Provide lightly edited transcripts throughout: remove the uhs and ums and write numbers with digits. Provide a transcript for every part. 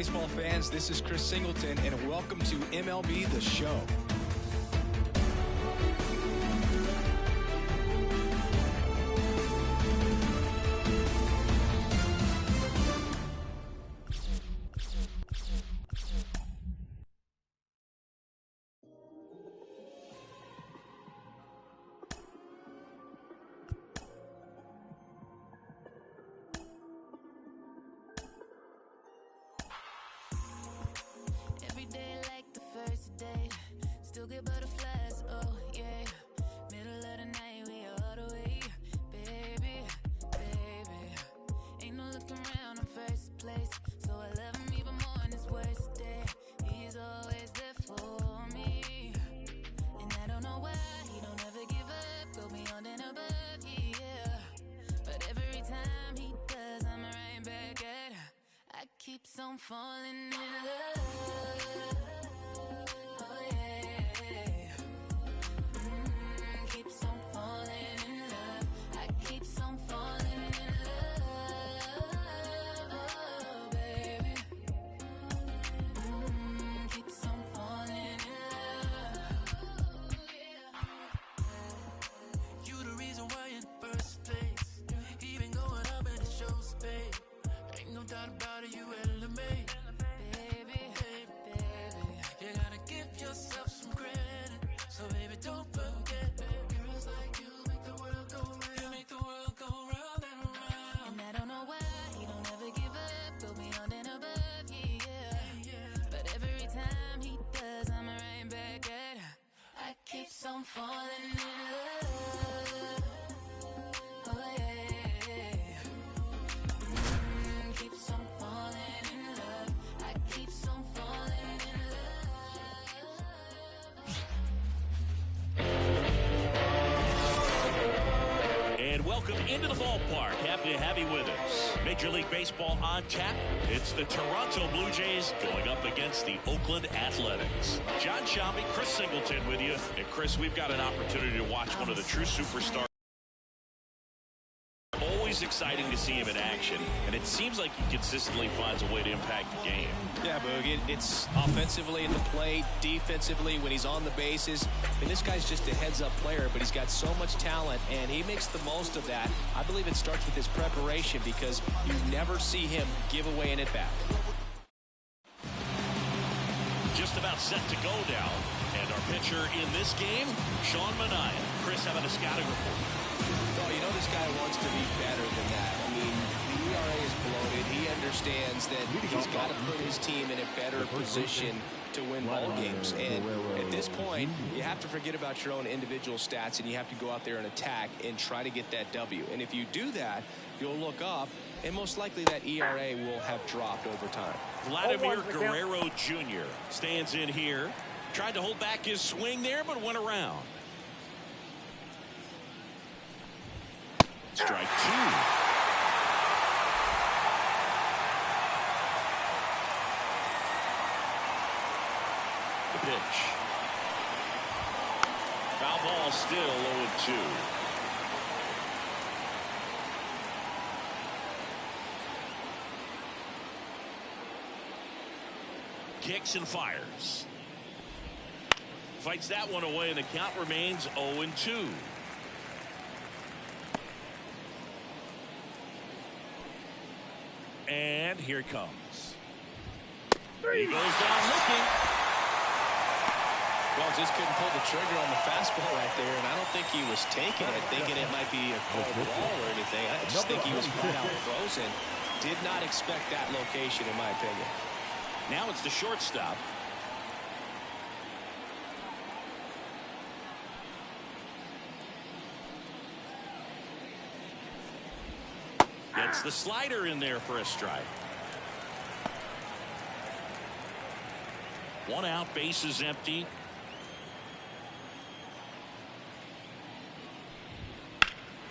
baseball fans. This is Chris Singleton, and welcome to MLB The Show. Still get butterflies, oh yeah. Middle of the night, we all the way. Baby, baby. Ain't no looking around in first place. So I love him even more in his worst day. He's always there for me. And I don't know why he don't ever give up. Go beyond and above, yeah. But every time he does, I'm right back at her. I keep on falling in love. I'm falling in love, oh yeah. Keeps on falling in love. I keeps on falling in love. And welcome into the ballpark. Happy to have you with us. Major League Baseball on tap. It's the Toronto Blue Jays going up against the Oakland Athletics. John Shelby, Chris Singleton with you. And Chris, we've got an opportunity to watch one of the true superstars. Always exciting to see him in action, and it seems like he consistently finds a way to impact the game. Yeah, Boog, it's offensively at the plate, defensively when he's on the bases. And this guy's just a heads-up player, but he's got so much talent, and he makes the most of that. I believe it starts with his preparation because you never see him give away an at-bat. Just about set to go now. And our pitcher in this game, Sean Manaea. Chris, how about a scouting report? Well, you know this guy wants to be better than that. I mean, the ERA is bloated. He understands that he's got to put his team in a better position to win ball games. And at this point, you have to forget about your own individual stats, and you have to go out there and attack and try to get that W. And if you do that, you'll look up, and most likely that ERA will have dropped over time. Vladimir Guerrero Jr. stands in here. Tried to hold back his swing there, but went around. Strike two. The pitch. Foul ball, still 0-2. Kicks and fires. Fights that one away, and the count remains 0-2. And here it comes. He goes down looking. Well, just couldn't pull the trigger on the fastball right there, and I don't think he was taking it, thinking it might be a cold ball or anything. I just think he was flat out frozen. Did not expect that location, in my opinion. Now it's the shortstop. Gets the slider in there for a strike. One out, base is empty.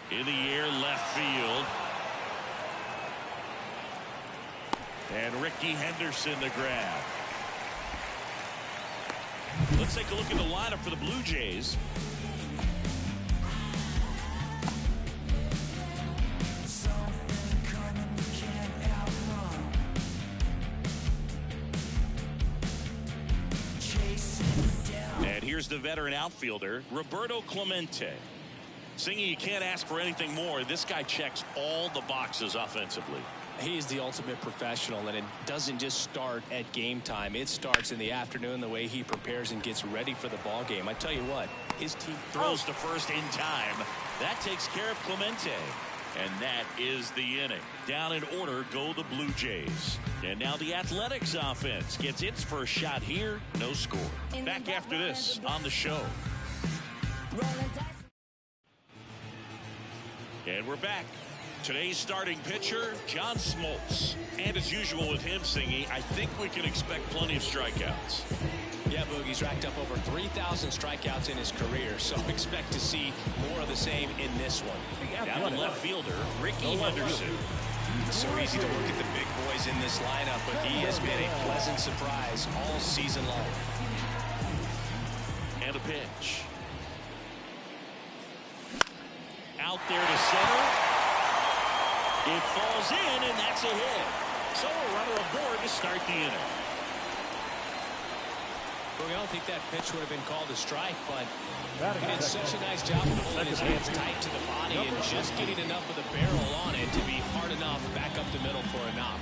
In the air, left field. And Ricky Henderson the grab. Let's take a look at the lineup for the Blue Jays. Here's the veteran outfielder, Roberto Clemente. Singing, you can't ask for anything more. This guy checks all the boxes offensively. He's the ultimate professional, and it doesn't just start at game time. It starts in the afternoon, the way he prepares and gets ready for the ball game. I tell you what, his team throws to first in time. That takes care of Clemente. And that is the inning. Down in order go the Blue Jays. And now the Athletics offense gets its first shot here. No score. Back after this on the show. And we're back. Today's starting pitcher, John Smoltz. And as usual with him, Singy, I think we can expect plenty of strikeouts. Yeah, Boogie's racked up over 3,000 strikeouts in his career, so expect to see more of the same in this one. Down to left fielder, Ricky Henderson. It's so easy to look at the big boys in this lineup, but he has been a pleasant surprise all season long. And a pitch. Out there to center. It falls in, and that's a hit. So a runner aboard to start the inning. Well, I don't think that pitch would have been called a strike, but he did such a nice job of holding his hands tight to the body and just getting enough of the barrel on it to be hard enough back up the middle for a knock.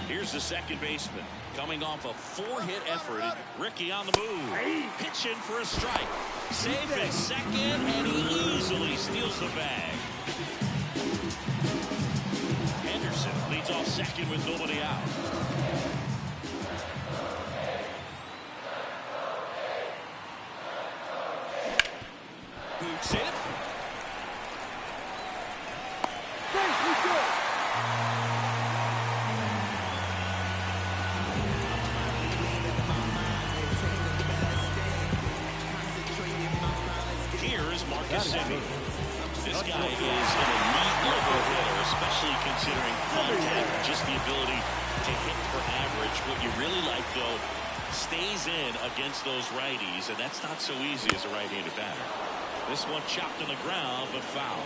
Here's the second baseman coming off a 4-hit effort. Ricky on the move. Pitching for a strike. Safe at second, and he easily steals the bag. Henderson leads off second with nobody out. Boots it. Here's Marcus Semien. This guy is an elite level hitter, especially considering contact and just the ability to hit for average. What you really like, though, stays in against those righties, and that's not so easy as a right-handed batter. This one chopped on the ground, but foul.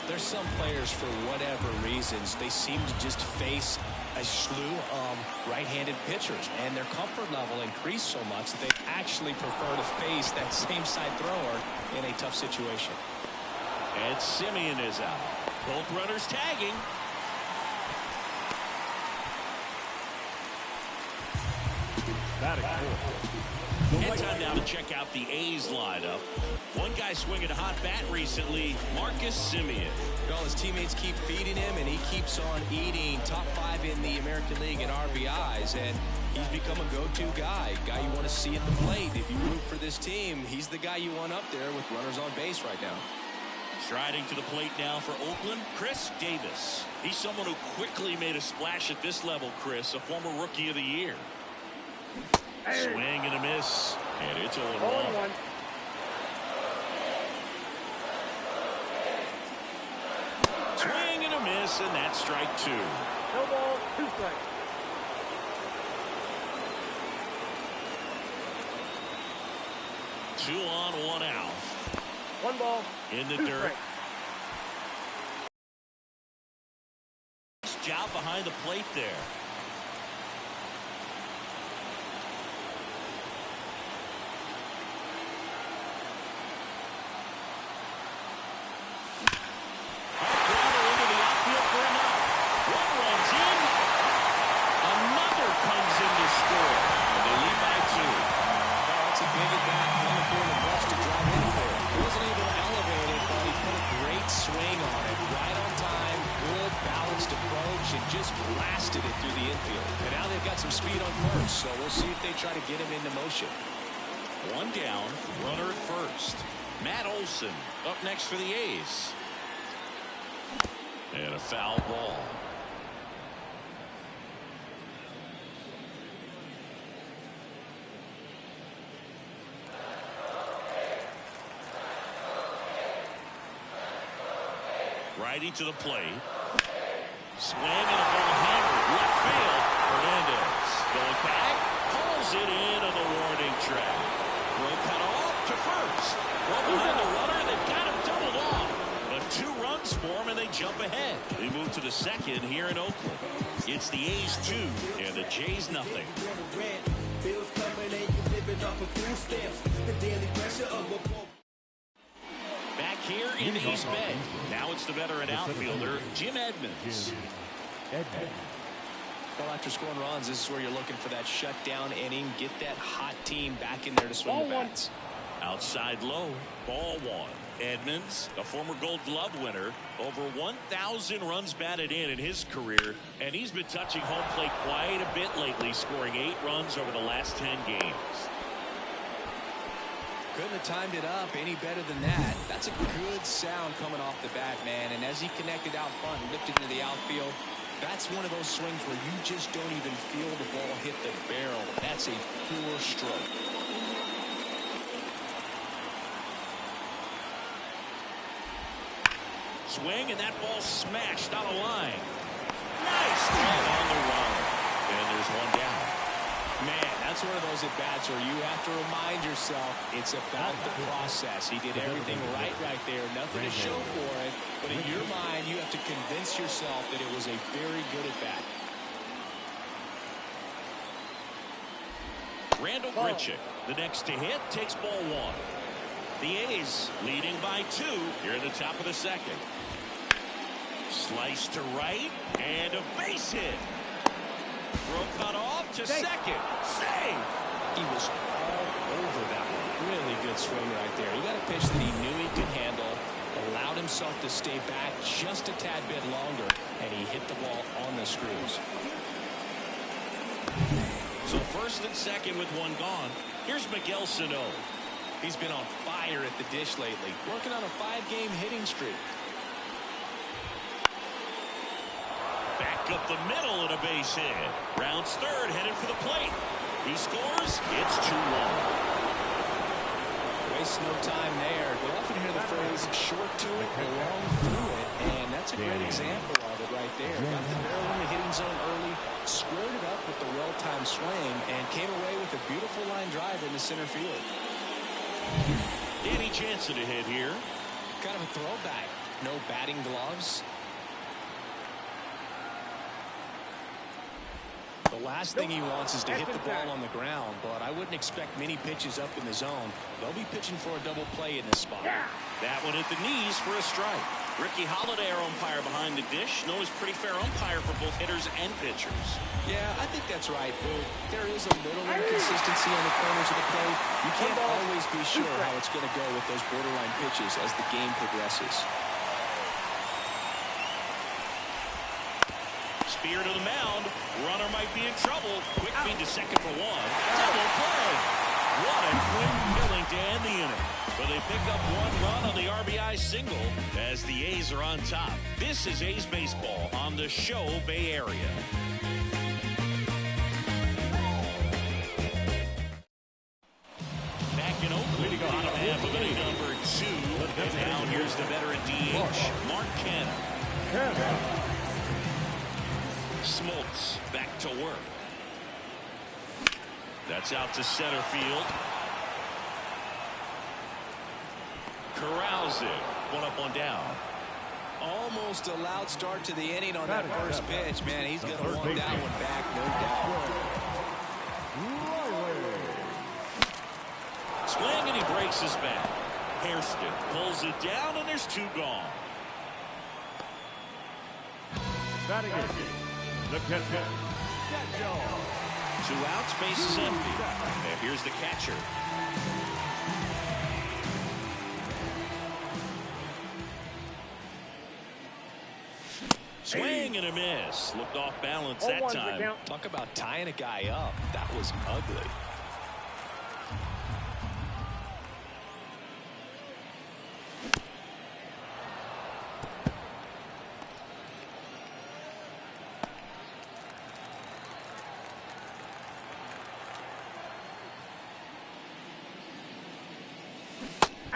There's some players, for whatever reasons, they seem to just face a slew of right-handed pitchers, and their comfort level increased so much that they actually prefer to face that same side thrower in a tough situation. And Semien is out. Both runners tagging. And time now to check out the A's lineup. One guy swinging a hot bat recently, Marcus Semien. Well, his teammates keep feeding him, and he keeps on eating. Top 5 in the American League in RBIs, and he's become a go-to guy you want to see at the plate. If you root for this team, he's the guy you want up there with runners on base right now. Striding to the plate now for Oakland, Chris Davis. He's someone who quickly made a splash at this level, Chris, a former Rookie of the Year. Swing and a miss, and it's 0-1. Swing and a miss, and that's strike 2. No ball, 2 strikes. Two on, 1 out. 1 ball. In the dirt. Nice job behind the plate there. Just blasted it through the infield. And now they've got some speed on first, so we'll see if they try to get him into motion. One down, runner at first. Matt Olson up next for the A's. And a foul ball. Righty to the plate. Swing and a ball hammered. Left field. Hernandez going back. Pulls it in on the warning track. Throw cut off to first. Well behind the runner. They've got him doubled off. But 2 runs for him and they jump ahead. They move to the second here in Oakland. It's the A's 2 and the Jays nothing. Back here in East Bay. Now it's the veteran outfielder, Jim Edmonds. Well, after scoring runs, this is where you're looking for that shutdown inning. Get that hot team back in there to swing the bats. Outside low, ball one. Edmonds, a former Gold Glove winner, over 1,000 runs batted in his career, and he's been touching home plate quite a bit lately, scoring 8 runs over the last 10 games. Couldn't have timed it up any better than that. That's a good sound coming off the bat, man. And as he connected out front and lifted into the outfield, that's one of those swings where you just don't even feel the ball hit the barrel. That's a poor stroke. Swing, and that ball smashed on a line. Nice hit on the run. And there's one down. Man, that's one of those at-bats where you have to remind yourself it's about the process. He did everything right there. Nothing to show for it. But in your mind, you have to convince yourself that it was a very good at-bat. Randall Grichuk, the next to hit, takes ball one. The A's leading by 2 here in the top of the second. Slice to right, and a base hit. Throw cut off to second. Save. He was all over that one. Really good swing right there. He got a pitch that he knew he could handle, allowed himself to stay back just a tad bit longer, and he hit the ball on the screws. So first and second with one gone. Here's Miguel Sano. He's been on fire at the dish lately, working on a 5-game hitting streak. Back up the middle and a base hit. Rounds third, headed for the plate. He scores. It's 2-1. Waste no time there. We often hear the phrase short to it, long through it, and that's a great example of it right there. Got the barrel in the hitting zone early, squared it up with the well-timed swing, and came away with a beautiful line drive in the center field. Danny Jansen to hit here. Kind of a throwback. No batting gloves. The last thing he wants is to hit the ball on the ground, but I wouldn't expect many pitches up in the zone. They'll be pitching for a double play in this spot. That one at the knees for a strike. Ricky Holiday, our umpire behind the dish, known as pretty fair umpire for both hitters and pitchers. Yeah, I think that's right, Boo. There is a little inconsistency on the corners of the plate. You can't always be sure how it's going to go with those borderline pitches as the game progresses. Spear to the mound. Runner might be in trouble. Quick feed to second for one. Double play. What a quick killing to end the inning. But they pick up 1 run on the RBI single as the A's are on top. This is A's baseball on the Show Bay Area. Back in Oakland, bottom half of inning number 2. And now here's the veteran DH, Mark Canha. Smoltz back to work. That's out to center field. Corrals it. 1 up, 1 down. Almost a loud start to the inning on that first pitch. Man, he's going to want that one back, no doubt. Swing, and he breaks his back. Hairston pulls it down, and there's 2 gone. Batting it. The catcher. 2 outs, base is empty. And here's the catcher. Swing and a miss. Looked off balance that time. Talk about tying a guy up. That was ugly.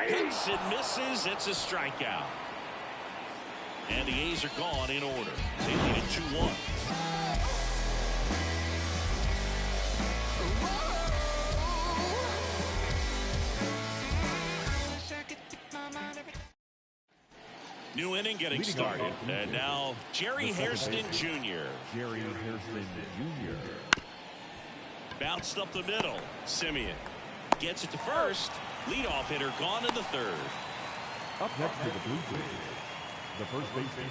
Hits and misses. It's a strikeout. And the A's are gone in order. They lead it 2-1. New inning getting started. And now Jerry Hairston Jr. Jerry Hairston Jr. Bounced up the middle. Simeon. Gets it to first. Leadoff hitter gone in the third. Up next to the Blue Jays, the first baseman,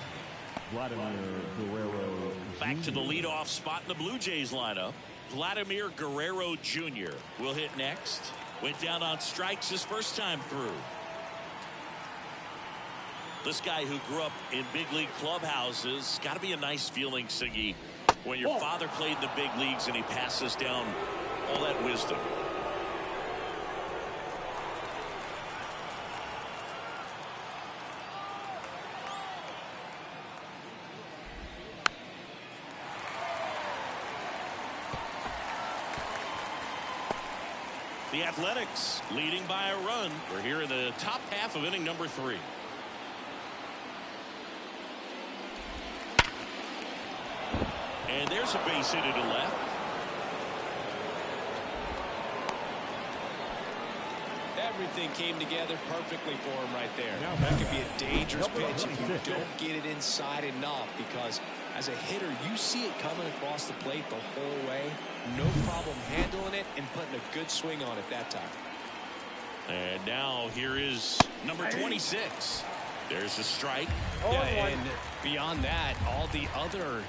Vladimir Guerrero. Back to the leadoff spot in the Blue Jays lineup. Vladimir Guerrero Jr. will hit next. Went down on strikes his first time through. This guy who grew up in big league clubhouses, got to be a nice feeling, Siggy, when your father played in the big leagues and he passes down all that wisdom. The Athletics leading by a run. We're here in the top half of inning number 3. And there's a base hit to left. Everything came together perfectly for him right there. That could be a dangerous pitch if you don't get it inside enough, because as a hitter, you see it coming across the plate the whole way. No problem handling it and putting a good swing on it that time. And now here is number 26. There's a strike. Yeah, and beyond that, all the other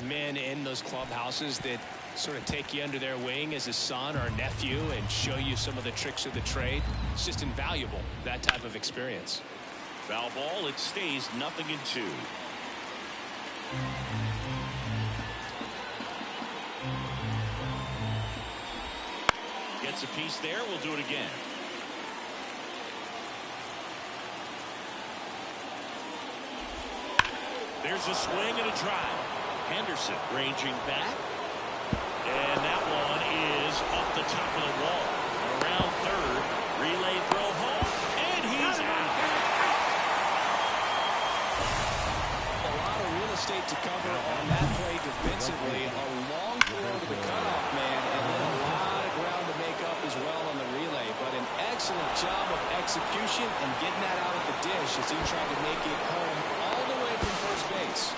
men in those clubhouses that sort of take you under their wing as a son or a nephew and show you some of the tricks of the trade. It's just invaluable, that type of experience. Foul ball. It stays 0-2. Gets a piece there. We'll do it again. There's a swing and a drive. Henderson ranging back. And that one is off the top of the wall. Around third. Relay throw home. And he's out. A lot of real estate to cover on that play defensively. A long throw to the cutoff man, and then a lot of ground to make up as well on the relay. But an excellent job of execution and getting that out of the dish as he tried to make it home all the way from first base.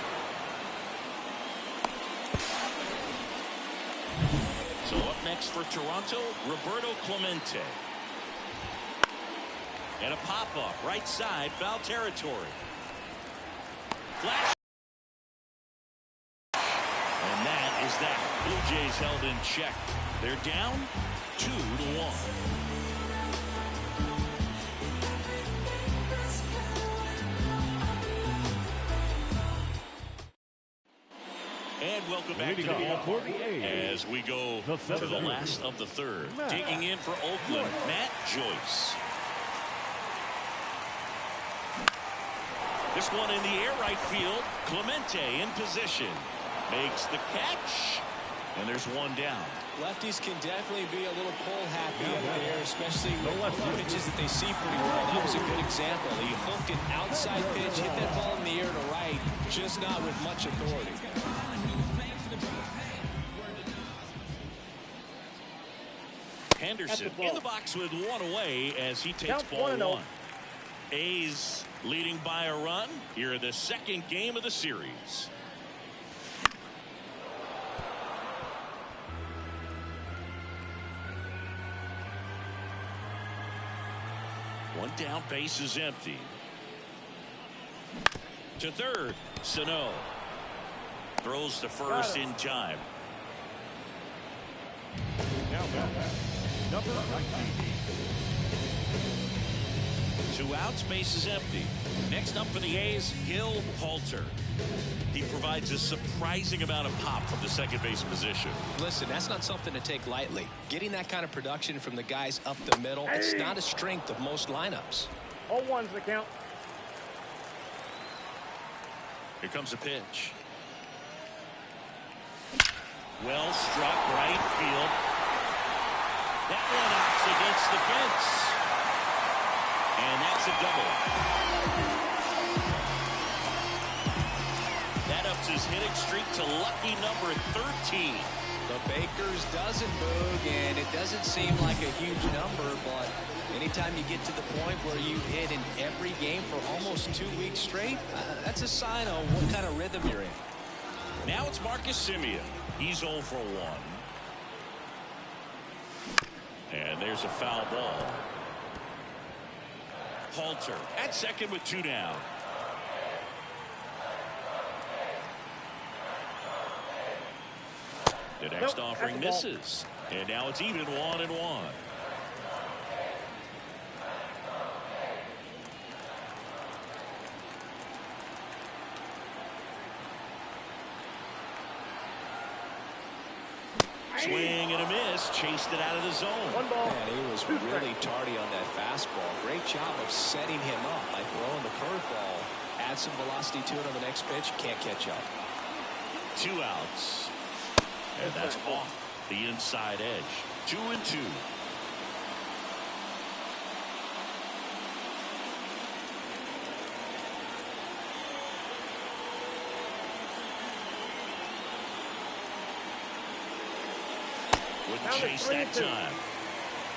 So up next for Toronto, Roberto Clemente. And a pop-up right side, foul territory. Flash. And that is that. Blue Jays held in check. They're down 2-1. And welcome back to the ballpark as we go to the last of the third. Digging in for Oakland, Matt Joyce. This one in the air right field. Clemente in position. Makes the catch. And there's one down. Lefties can definitely be a little pull happy up there, especially with pitches that they see pretty well. That was a good example. He hooked an outside pitch, hit that ball in the air to right, just not with much authority. Henderson in the box with one away as he takes ball 1. A's leading by a run here in the second game of the series. One down, base is empty. To third, Sano. Throws to first in time. Now number 19. 2 outs, base is empty. Next up for the A's, Gil Halter. He provides a surprising amount of pop from the second base position. Listen, that's not something to take lightly. Getting that kind of production from the guys up the middle, it's not a strength of most lineups. 0-1's the count. Here comes a pitch. Well struck, right field. That one knocks against the fence. And that's a double. That ups his hitting streak to lucky number 13. The Bakers doesn't boog, and it doesn't seem like a huge number, but anytime you get to the point where you hit in every game for almost 2 weeks straight, that's a sign of what kind of rhythm you're in. Now it's Marcus Semien. He's 0 for 1. And there's a foul ball. Halter at second with 2 down. The next offering misses. And now it's even 1-1. Swing and a miss. Chased it out of the zone. Man, he was really tardy on that fastball. Great job of setting him up by throwing the curveball. Add some velocity to it on the next pitch. Can't catch up. 2 outs. And that's off the inside edge. 2-2. Wouldn't chase that time.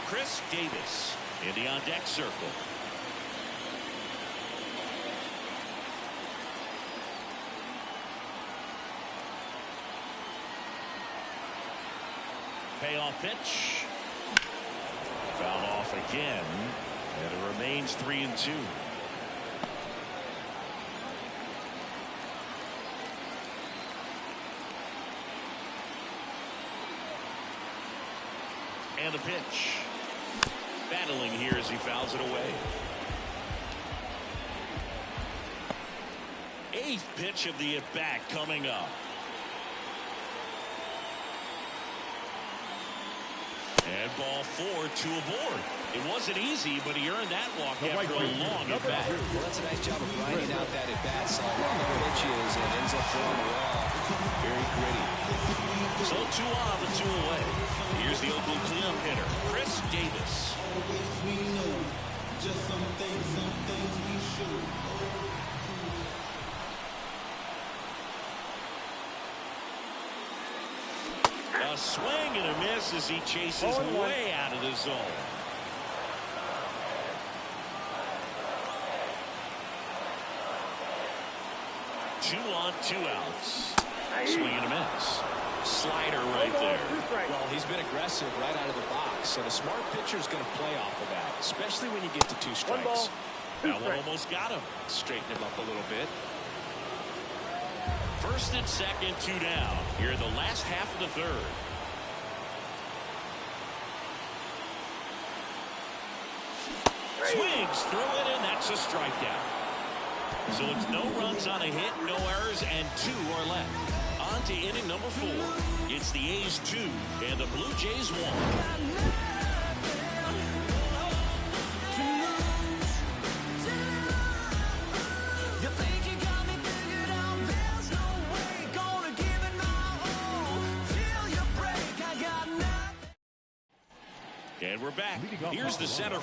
Chris Davis in the on-deck circle. Payoff pitch. Fouled off again. And it remains 3-2. And the pitch. Battling here as he fouls it away. 8th pitch of the at-bat coming up. And ball 4, 2 aboard. It wasn't easy, but he earned that walk after a long at-bat. Well, that's a nice job of grinding out that at-bat. Saw a lot of pitches and ends up throwing the ball. Very gritty. So 2 on, but 2 away. Here's the Oakland cleanup hitter, Chris Davis. A swing and a miss as he chases way out of the zone. Two on, 2 outs. Swing and a miss. Slider right there. Well, he's been aggressive right out of the box, and a smart pitcher is going to play off of that, especially when you get to 2 strikes. That one almost got him. Straighten him up a little bit. First and second, 2 down. Here in the last half of the 3rd. Swings through it, and that's a strikeout. So it's no runs on a hit, no errors, and 2 are left. On to inning number 4. It's the A's 2 and the Blue Jays 1. And we're back. Here's the center.